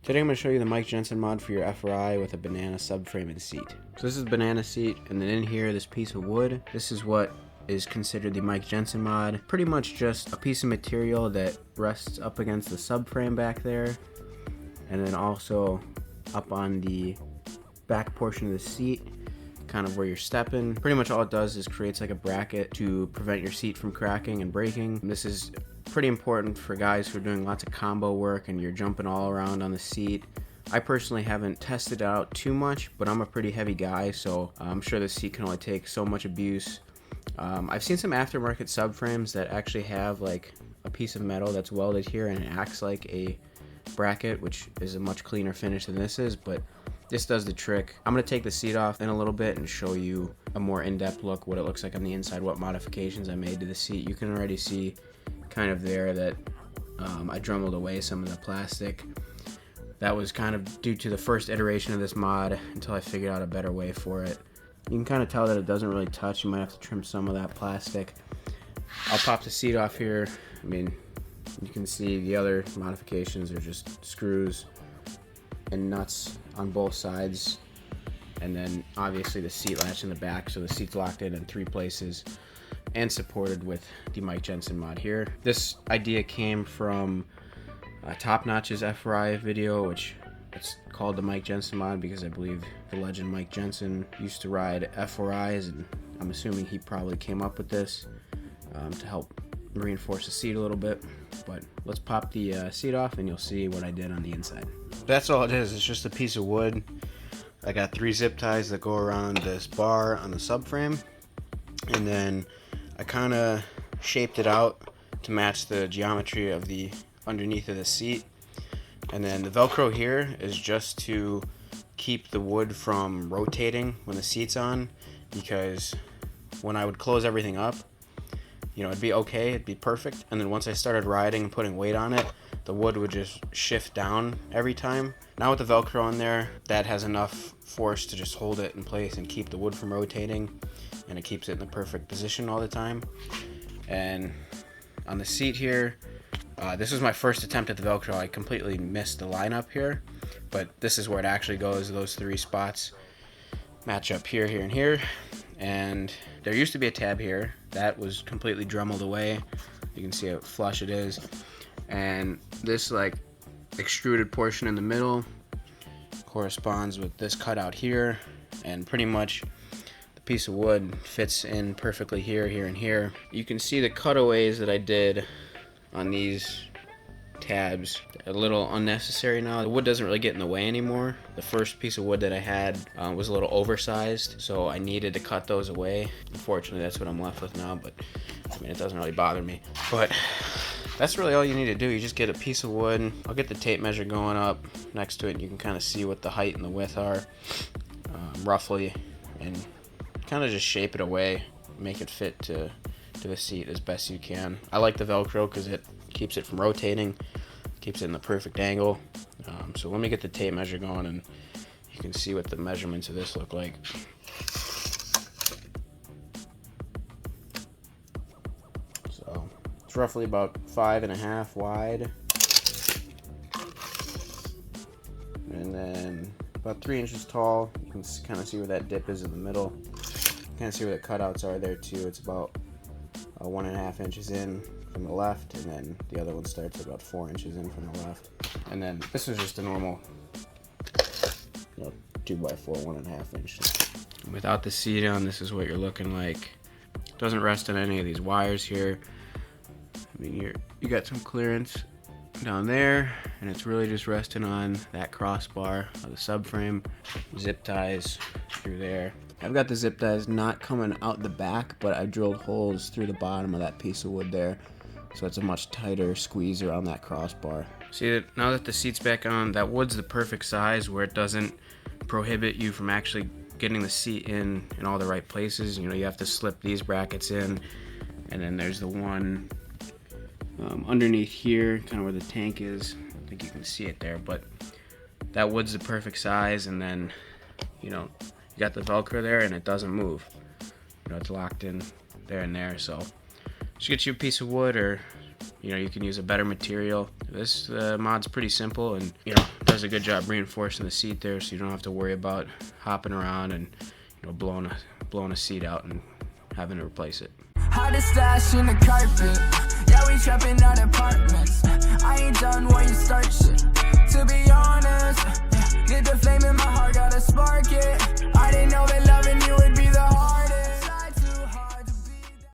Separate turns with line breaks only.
Today I'm going to show you the Mike Jensen mod for your F4i with a banana subframe and seat. So this is the banana seat, and then in here this piece of wood. This is what is considered the Mike Jensen mod. Pretty much just a piece of material that rests up against the subframe back there, and then also up on the back portion of the seat, kind of where you're stepping. Pretty much all it does is creates like a bracket to prevent your seat from cracking and breaking. And this is pretty important for guys who are doing lots of combo work and you're jumping all around on the seat. I personally haven't tested it out too much, but I'm a pretty heavy guy, so I'm sure the seat can only take so much abuse. I've seen some aftermarket subframes that actually have like a piece of metal that's welded here and it acts like a bracket, which is a much cleaner finish than this is, but this does the trick. I'm going to take the seat off in a little bit and show you a more in-depth look what it looks like on the inside, what modifications I made to the seat. You can already see kind of there that I dremelled away some of the plastic. That was kind of due to the first iteration of this mod until I figured out a better way for it. You can kind of tell that it doesn't really touch. You might have to trim some of that plastic. I'll pop the seat off here. I mean, you can see the other modifications are just screws and nuts on both sides, and then obviously the seat latch in the back, so the seat's locked in 3 places and supported with the Mike Jensen mod here. This idea came from Top Notch's F4i video, which it's called the Mike Jensen mod because I believe the legend Mike Jensen used to ride F4i's, and I'm assuming he probably came up with this to help reinforce the seat a little bit. But let's pop the seat off and you'll see what I did on the inside. That's all it is. It's just a piece of wood. I got 3 zip ties that go around this bar on the subframe, and then I kind of shaped it out to match the geometry of the underneath of the seat. And then the Velcro here is just to keep the wood from rotating when the seat's on, because when I would close everything up, you know, it'd be okay, it'd be perfect, and then once I started riding and putting weight on it, the wood would just shift down every time. Now with the Velcro on there, that has enough force to just hold it in place and keep the wood from rotating, and it keeps it in the perfect position all the time. And on the seat here, this was my first attempt at the Velcro. I completely missed the lineup here, but this is where it actually goes. Those 3 spots match up here, here, and here. And there used to be a tab here that was completely dremelled away. You can see how flush it is. And this like extruded portion in the middle corresponds with this cutout here, and pretty much the piece of wood fits in perfectly here, here, and here. You can see the cutaways that I did on these tabs a little unnecessary now. The wood doesn't really get in the way anymore. The first piece of wood that I had was a little oversized, so I needed to cut those away. Unfortunately, that's what I'm left with now, but I mean, it doesn't really bother me. But that's really all you need to do. You just get a piece of wood. I'll get the tape measure going up next to it, and you can kind of see what the height and the width are roughly, and kind of just shape it away, make it fit to the seat as best you can. I like the Velcro because it keeps it from rotating, keeps it in the perfect angle. So let me get the tape measure going and you can see what the measurements of this look like. So it's roughly about 5.5 wide, and then about 3 inches tall. You can kind of see where that dip is in the middle. You kind of see where the cutouts are there too. It's about 1.5 inches in from the left, and then the other one starts about 4 inches in from the left. And then this is just a normal 2x4 1.5 inches. Without the seat on, this is what you're looking like. It doesn't rest on any of these wires here. I mean, you got some clearance down there, and it's really just resting on that crossbar of the subframe. Zip ties through there. I've got the zip ties not coming out the back, but I drilled holes through the bottom of that piece of wood there, so it's a much tighter squeeze around that crossbar. See, now that the seat's back on, that wood's the perfect size where it doesn't prohibit you from actually getting the seat in all the right places. You know, you have to slip these brackets in, and then there's the one underneath here, kind of where the tank is. I think you can see it there, but that wood's the perfect size, and then, you know, you got the Velcro there and it doesn't move. You know, it's locked in there and there, so just get you a piece of wood, or you know, you can use a better material. This mod's pretty simple, and you know, does a good job reinforcing the seat there, so you don't have to worry about hopping around and, you know, blowing a seat out and having to replace it.
Hottest stash in the carpet. Yeah, we trapping out apartments. I ain't done when you start shit.